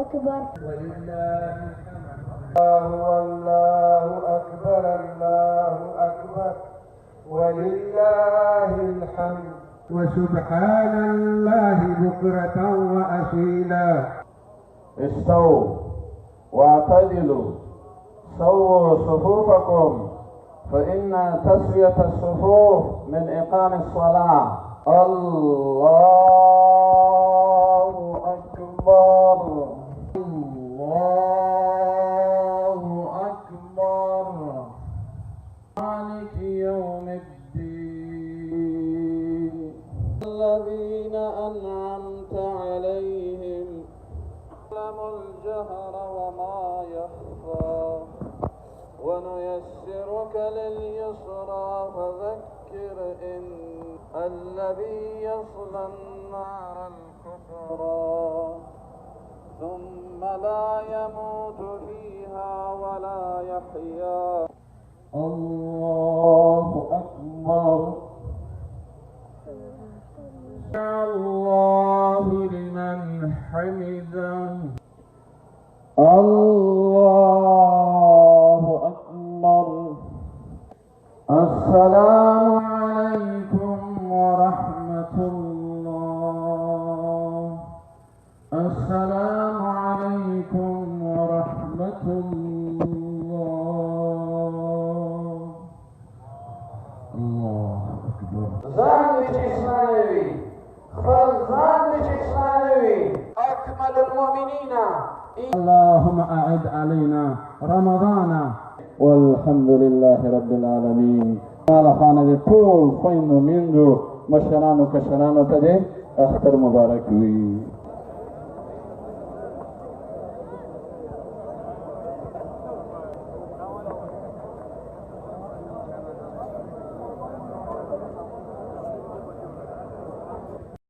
أكبر. ولله الله أكبر الله أكبر ولله الحمد. وسبحان الله بكرة وأصيلا. استووا واعتدلوا سووا صفوفكم فإن تسوية الصفوف من إقام الصلاة. الله أكبر الله أكبر. مالك يوم الدين. الذين أنعمت عليهم يعلم الجهر وما يخفى ونيسرك لليسرى فذكر إن الذي يصلى النار الكبرى ثم لا يموت فيها ولا يحيا. الله أكبر. الله لمن حمده. الله أكبر. السلام عليكم ورحمة الله. السلام عليكم ورحمة الله. الله أكبر. زانج إسماعيلي فالزانج إسماعيلي أكمل المؤمنين. اللهم أعد علينا رمضان والحمد لله رب العالمين. على خانة كل فين منذ مشرانو كشرانو تدي أختر مبارك وي.